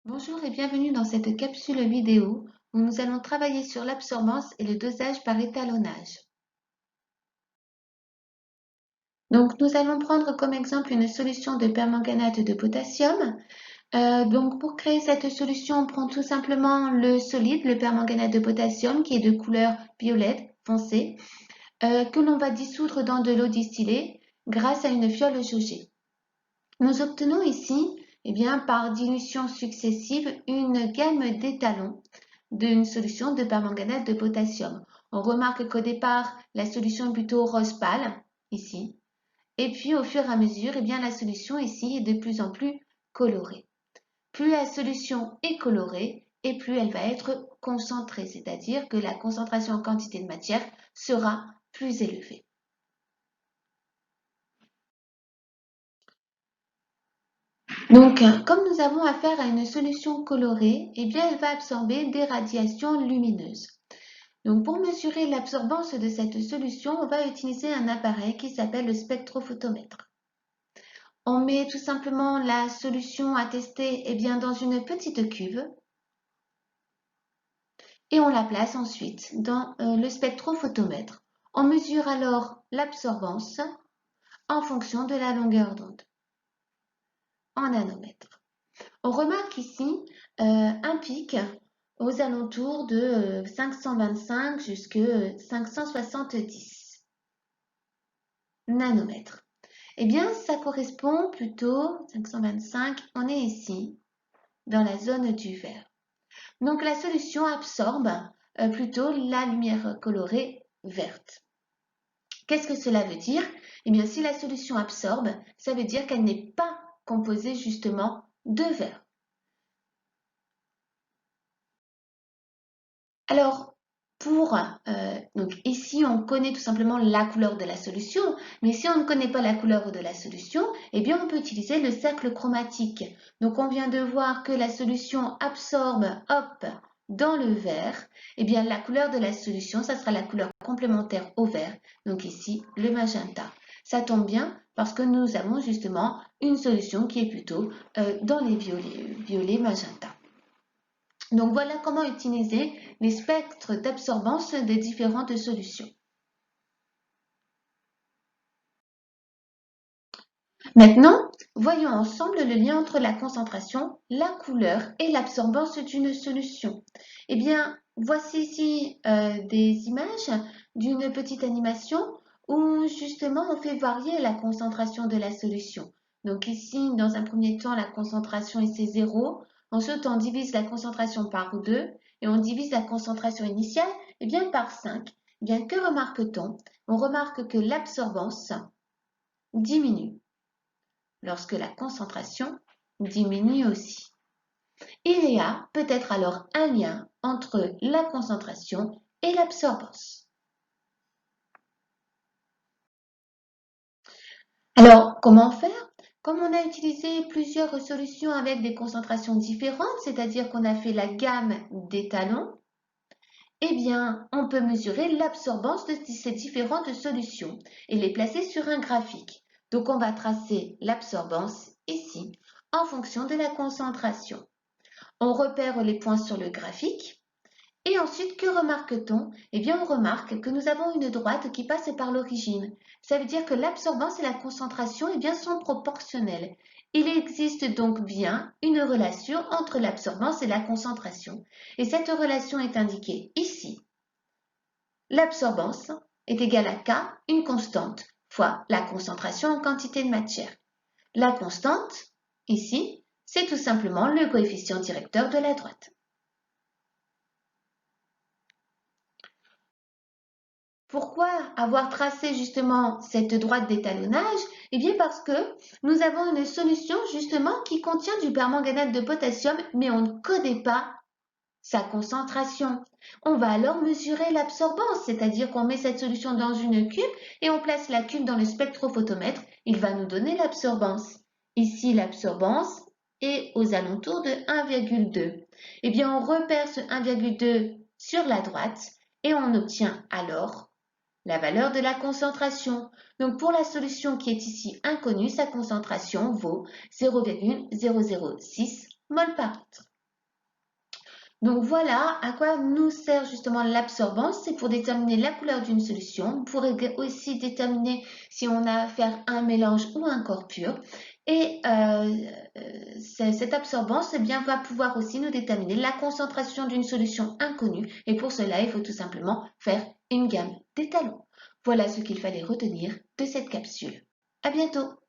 Bonjour et bienvenue dans cette capsule vidéo où nous allons travailler sur l'absorbance et le dosage par étalonnage. Donc nous allons prendre comme exemple une solution de permanganate de potassium. Donc pour créer cette solution, on prend tout simplement le solide, le permanganate de potassium qui est de couleur violette foncé, que l'on va dissoudre dans de l'eau distillée grâce à une fiole jaugée. Nous obtenons ici, par dilution successive, une gamme d'étalons d'une solution de permanganate de potassium. On remarque qu'au départ, la solution est plutôt rose pâle, ici, et puis au fur et à mesure, la solution ici est de plus en plus colorée. Plus la solution est colorée, et plus elle va être concentrée, c'est-à-dire que la concentration en quantité de matière sera plus élevée. Donc, comme nous avons affaire à une solution colorée, elle va absorber des radiations lumineuses. Donc, pour mesurer l'absorbance de cette solution, on va utiliser un appareil qui s'appelle le spectrophotomètre. On met tout simplement la solution à tester dans une petite cuve et on la place ensuite dans le spectrophotomètre. On mesure alors l'absorbance en fonction de la longueur d'onde en nanomètres. On remarque ici un pic aux alentours de 525 jusqu'à 570 nanomètres. Ça correspond plutôt, 525, on est ici, dans la zone du vert. Donc la solution absorbe plutôt la lumière colorée verte. Qu'est-ce que cela veut dire? Si la solution absorbe, ça veut dire qu'elle n'est pas composée justement de vert. Alors, donc ici, on connaît tout simplement la couleur de la solution, mais si on ne connaît pas la couleur de la solution, on peut utiliser le cercle chromatique. Donc, on vient de voir que la solution absorbe, hop, dans le vert. La couleur de la solution, ça sera la couleur complémentaire au vert. Donc ici, le magenta. Ça tombe bien parce que nous avons justement une solution qui est plutôt dans les violets magenta. Donc voilà comment utiliser les spectres d'absorbance des différentes solutions. Maintenant, voyons ensemble le lien entre la concentration, la couleur et l'absorbance d'une solution. Voici ici des images d'une petite animation où justement on fait varier la concentration de la solution. Donc ici, dans un premier temps, la concentration c'est 0. Ensuite, on divise la concentration par 2 et on divise la concentration initiale par 5. Que remarque-t-on? On remarque que l'absorbance diminue lorsque la concentration diminue aussi. Il y a peut-être alors un lien entre la concentration et l'absorbance. Alors, comment faire? Comme on a utilisé plusieurs solutions avec des concentrations différentes, c'est-à-dire qu'on a fait la gamme d'étalons, on peut mesurer l'absorbance de ces différentes solutions et les placer sur un graphique. Donc, on va tracer l'absorbance ici en fonction de la concentration. On repère les points sur le graphique. Et ensuite, que remarque-t-on? On remarque que nous avons une droite qui passe par l'origine. Ça veut dire que l'absorbance et la concentration sont proportionnelles. Il existe donc bien une relation entre l'absorbance et la concentration. Et cette relation est indiquée ici. L'absorbance est égale à K, une constante, fois la concentration en quantité de matière. La constante, ici, c'est tout simplement le coefficient directeur de la droite. Pourquoi avoir tracé justement cette droite d'étalonnage? Parce que nous avons une solution justement qui contient du permanganate de potassium, mais on ne connaît pas sa concentration. On va alors mesurer l'absorbance, c'est-à-dire qu'on met cette solution dans une cuve et on place la cuve dans le spectrophotomètre. Il va nous donner l'absorbance. Ici, l'absorbance est aux alentours de 1,2. On repère ce 1,2 sur la droite et on obtient alors la valeur de la concentration. Donc pour la solution qui est ici inconnue, sa concentration vaut 0,006 mol par litre. Donc voilà à quoi nous sert justement l'absorbance, c'est pour déterminer la couleur d'une solution, pour aussi déterminer si on a à faire un mélange ou un corps pur. Et cette absorbance eh bien, va pouvoir aussi nous déterminer la concentration d'une solution inconnue. Et pour cela, il faut tout simplement faire une gamme d'étalons. Voilà ce qu'il fallait retenir de cette capsule. À bientôt!